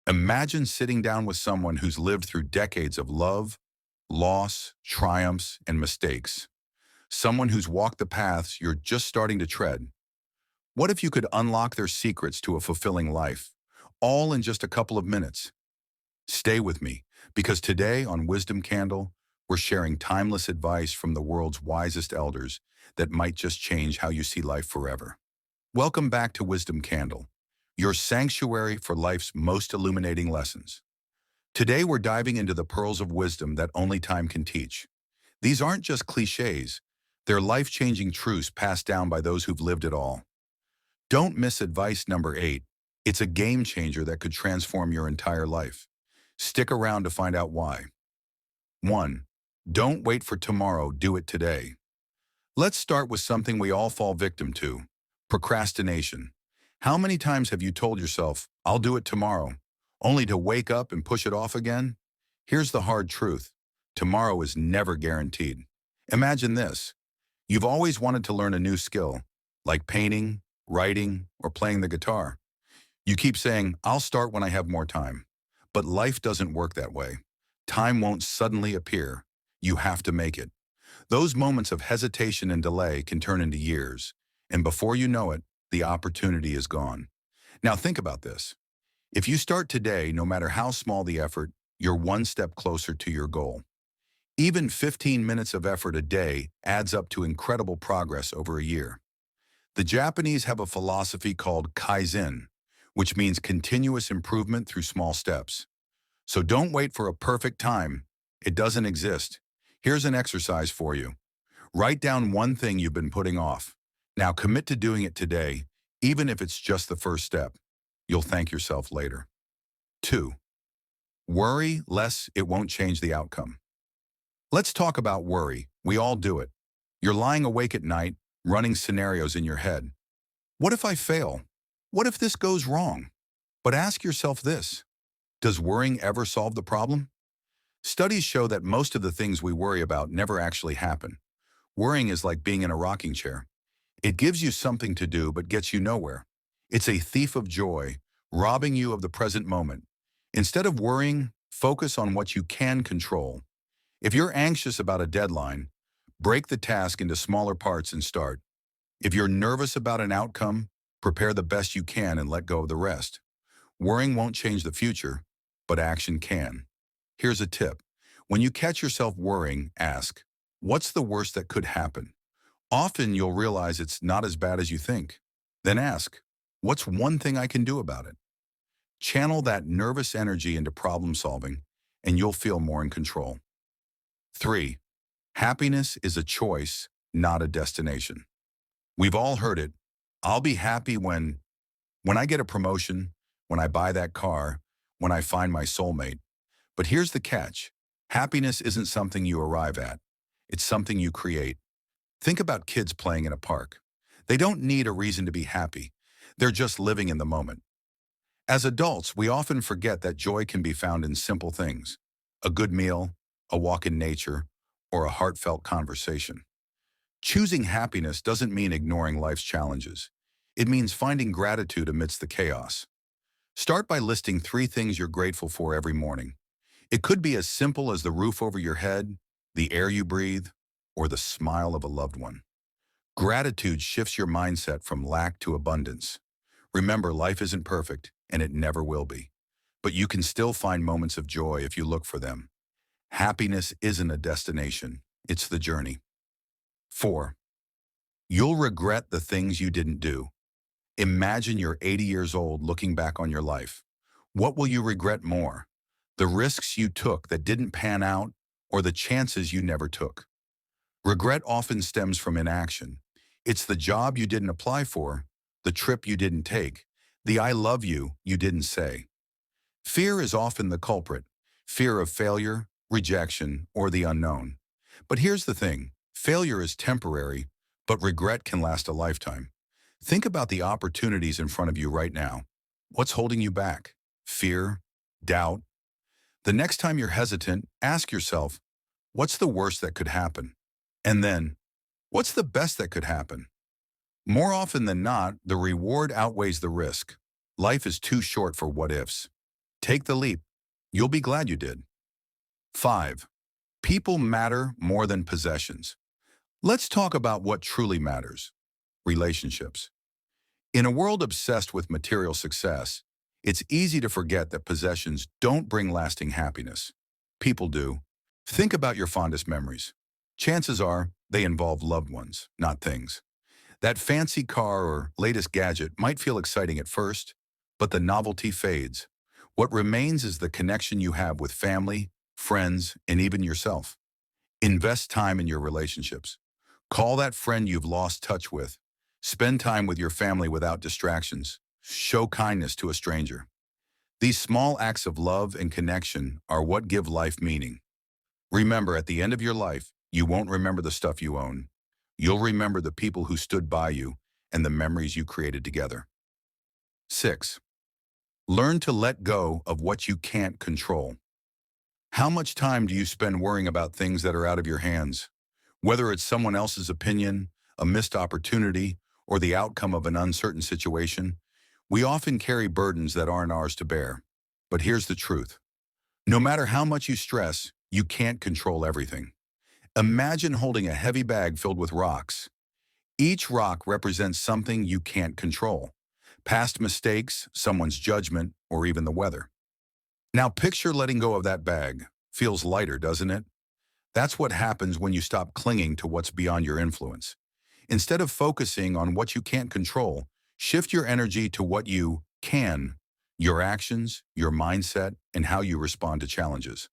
Imagine sitting down with someone who's lived through decades of love, loss, triumphs, and mistakes. Someone who's walked the paths you're just starting to tread. What if you could unlock their secrets to a fulfilling life, all in just a couple of minutes? Stay with me, because today on Wisdom Candle, we're sharing timeless advice from the world's wisest elders that might just change how you see life forever. Welcome back to Wisdom Candle, your sanctuary for life's most illuminating lessons. Today we're diving into the pearls of wisdom that only time can teach. These aren't just cliches, they're life-changing truths passed down by those who've lived it all. Don't miss advice number 8. It's a game changer that could transform your entire life. Stick around to find out why. 1. Don't wait for tomorrow, do it today. Let's start with something we all fall victim to: procrastination. How many times have you told yourself, "I'll do it tomorrow," only to wake up and push it off again? Here's the hard truth: tomorrow is never guaranteed. Imagine this. You've always wanted to learn a new skill, like painting, writing, or playing the guitar. You keep saying, "I'll start when I have more time." But life doesn't work that way. Time won't suddenly appear. You have to make it. Those moments of hesitation and delay can turn into years, and before you know it, the opportunity is gone. Now think about this. If you start today, no matter how small the effort, you're one step closer to your goal. Even 15 minutes of effort a day adds up to incredible progress over a year. The Japanese have a philosophy called kaizen, which means continuous improvement through small steps. So don't wait for a perfect time. It doesn't exist. Here's an exercise for you. Write down one thing you've been putting off. Now commit to doing it today, even if it's just the first step. You'll thank yourself later. 2. Worry less, it won't change the outcome. Let's talk about worry. We all do it. You're lying awake at night, running scenarios in your head. What if I fail? What if this goes wrong? But ask yourself this: does worrying ever solve the problem? Studies show that most of the things we worry about never actually happen. Worrying is like being in a rocking chair. It gives you something to do but gets you nowhere. It's a thief of joy, robbing you of the present moment. Instead of worrying, focus on what you can control. If you're anxious about a deadline, break the task into smaller parts and start. If you're nervous about an outcome, prepare the best you can and let go of the rest. Worrying won't change the future, but action can. Here's a tip. When you catch yourself worrying, ask, what's the worst that could happen? Often you'll realize it's not as bad as you think. Then ask, what's one thing I can do about it? Channel that nervous energy into problem solving, and you'll feel more in control. 3. Happiness is a choice, not a destination. We've all heard it. I'll be happy when I get a promotion, when I buy that car, when I find my soulmate. But here's the catch. Happiness isn't something you arrive at. It's something you create. Think about kids playing in a park. They don't need a reason to be happy. They're just living in the moment. As adults, we often forget that joy can be found in simple things: a good meal, a walk in nature, or a heartfelt conversation. Choosing happiness doesn't mean ignoring life's challenges. It means finding gratitude amidst the chaos. Start by listing 3 things you're grateful for every morning. It could be as simple as the roof over your head, the air you breathe, or the smile of a loved one. Gratitude shifts your mindset from lack to abundance. Remember, life isn't perfect, and it never will be. But you can still find moments of joy if you look for them. Happiness isn't a destination, it's the journey. 4. You'll regret the things you didn't do. Imagine you're 80 years old looking back on your life. What will you regret more? The risks you took that didn't pan out, or the chances you never took? Regret often stems from inaction. It's the job you didn't apply for, the trip you didn't take, the "I love you didn't say." Fear is often the culprit. Fear of failure, rejection, or the unknown. But here's the thing. Failure is temporary, but regret can last a lifetime. Think about the opportunities in front of you right now. What's holding you back? Fear? Doubt? The next time you're hesitant, ask yourself, what's the worst that could happen? And then, what's the best that could happen? More often than not, the reward outweighs the risk. Life is too short for what ifs. Take the leap. You'll be glad you did. 5. People matter more than possessions. Let's talk about what truly matters. Relationships. In a world obsessed with material success, it's easy to forget that possessions don't bring lasting happiness. People do. Think about your fondest memories. Chances are they involve loved ones, not things. That fancy car or latest gadget might feel exciting at first, but the novelty fades. What remains is the connection you have with family, friends, and even yourself. Invest time in your relationships. Call that friend you've lost touch with. Spend time with your family without distractions. Show kindness to a stranger. These small acts of love and connection are what give life meaning. Remember, at the end of your life, you won't remember the stuff you own. You'll remember the people who stood by you and the memories you created together. 6. Learn to let go of what you can't control. How much time do you spend worrying about things that are out of your hands? Whether it's someone else's opinion, a missed opportunity, or the outcome of an uncertain situation, we often carry burdens that aren't ours to bear. But here's the truth. No matter how much you stress, you can't control everything. Imagine holding a heavy bag filled with rocks. Each rock represents something you can't control. Past mistakes, someone's judgment, or even the weather. Now picture letting go of that bag. Feels lighter, doesn't it? That's what happens when you stop clinging to what's beyond your influence. Instead of focusing on what you can't control, shift your energy to what you can, your actions, your mindset, and how you respond to challenges.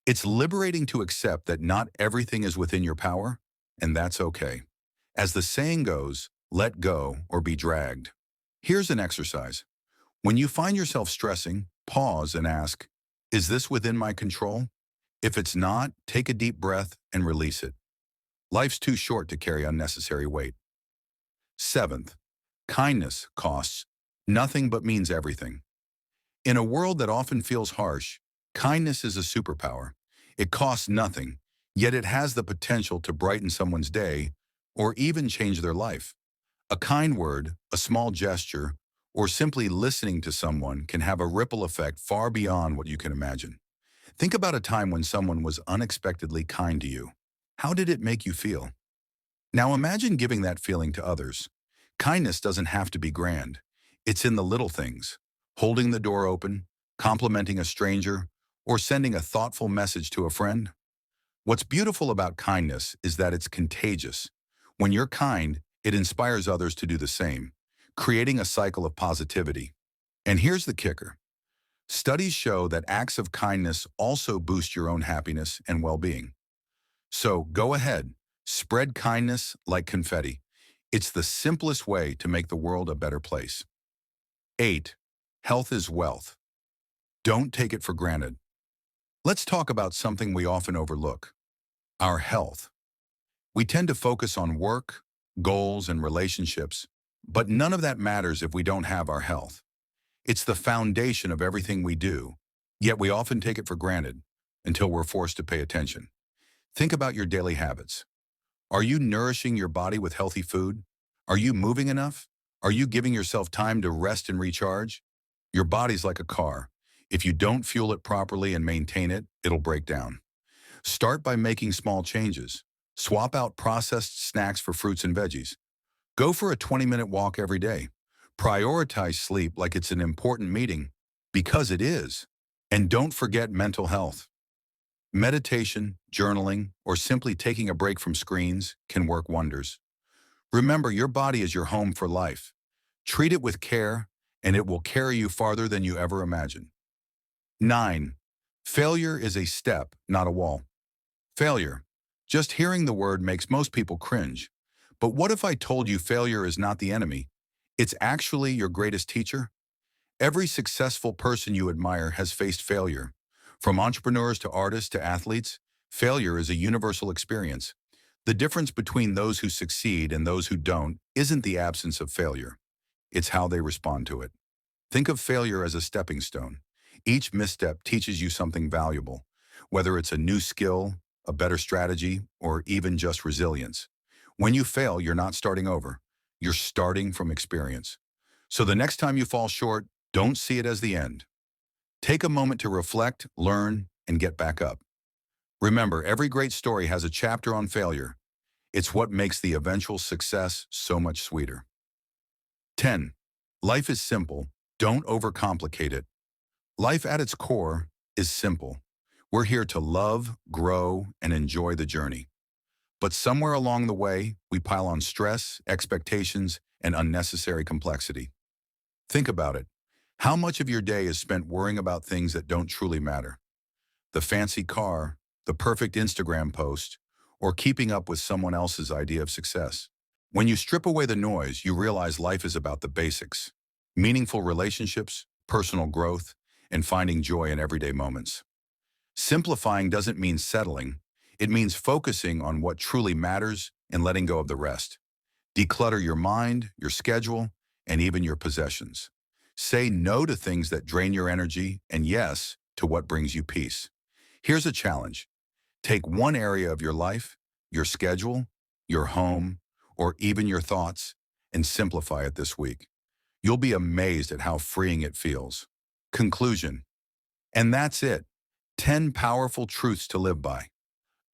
It's liberating to accept that not everything is within your power, and that's okay. As the saying goes, let go or be dragged. Here's an exercise. When you find yourself stressing, pause and ask, is this within my control? If it's not, take a deep breath and release it. Life's too short to carry unnecessary weight. 7th, kindness costs nothing but means everything. In a world that often feels harsh, kindness is a superpower. It costs nothing, yet it has the potential to brighten someone's day or even change their life. A kind word, a small gesture, or simply listening to someone can have a ripple effect far beyond what you can imagine. Think about a time when someone was unexpectedly kind to you. How did it make you feel? Now imagine giving that feeling to others. Kindness doesn't have to be grand. It's in the little things. Holding the door open, complimenting a stranger, or sending a thoughtful message to a friend. What's beautiful about kindness is that it's contagious. When you're kind, it inspires others to do the same, creating a cycle of positivity. And here's the kicker. Studies show that acts of kindness also boost your own happiness and well-being. So go ahead, spread kindness like confetti. It's the simplest way to make the world a better place. 8. Health is wealth. Don't take it for granted. Let's talk about something we often overlook, our health. We tend to focus on work, goals, and relationships, but none of that matters if we don't have our health. It's the foundation of everything we do, yet we often take it for granted until we're forced to pay attention. Think about your daily habits. Are you nourishing your body with healthy food? Are you moving enough? Are you giving yourself time to rest and recharge? Your body's like a car. If you don't fuel it properly and maintain it, it'll break down. Start by making small changes. Swap out processed snacks for fruits and veggies. Go for a 20-minute walk every day. Prioritize sleep like it's an important meeting, because it is. And don't forget mental health. Meditation, journaling, or simply taking a break from screens can work wonders. Remember, your body is your home for life. Treat it with care, and it will carry you farther than you ever imagined. 9. Failure is a step, not a wall. Failure. Just hearing the word makes most people cringe. But what if I told you failure is not the enemy? It's actually your greatest teacher? Every successful person you admire has faced failure. From entrepreneurs to artists to athletes, failure is a universal experience. The difference between those who succeed and those who don't isn't the absence of failure. It's how they respond to it. Think of failure as a stepping stone. Each misstep teaches you something valuable, whether it's a new skill, a better strategy, or even just resilience. When you fail, you're not starting over. You're starting from experience. So the next time you fall short, don't see it as the end. Take a moment to reflect, learn, and get back up. Remember, every great story has a chapter on failure. It's what makes the eventual success so much sweeter. 10. Life is simple. Don't overcomplicate it. Life at its core is simple. We're here to love, grow, and enjoy the journey. But somewhere along the way, we pile on stress, expectations, and unnecessary complexity. Think about it. How much of your day is spent worrying about things that don't truly matter? The fancy car, the perfect Instagram post, or keeping up with someone else's idea of success. When you strip away the noise, you realize life is about the basics: meaningful relationships, personal growth, and finding joy in everyday moments. Simplifying doesn't mean settling. It means focusing on what truly matters and letting go of the rest. Declutter your mind, your schedule, and even your possessions. Say no to things that drain your energy and yes to what brings you peace. Here's a challenge. Take one area of your life, your schedule, your home, or even your thoughts, and simplify it this week. You'll be amazed at how freeing it feels. Conclusion. And that's it. 10 powerful truths to live by.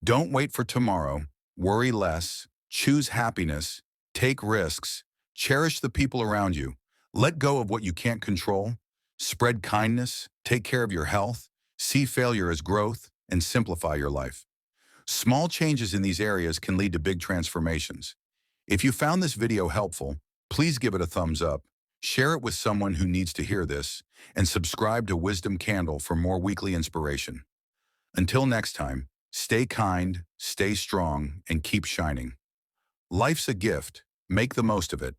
Don't wait for tomorrow. Worry less. Choose happiness. Take risks. Cherish the people around you. Let go of what you can't control. Spread kindness. Take care of your health. See failure as growth, and simplify your life. Small changes in these areas can lead to big transformations. If you found this video helpful, please give it a thumbs up, share it with someone who needs to hear this, and subscribe to Wisdom Candle for more weekly inspiration. Until next time, stay kind, stay strong, and keep shining. Life's a gift. Make the most of it.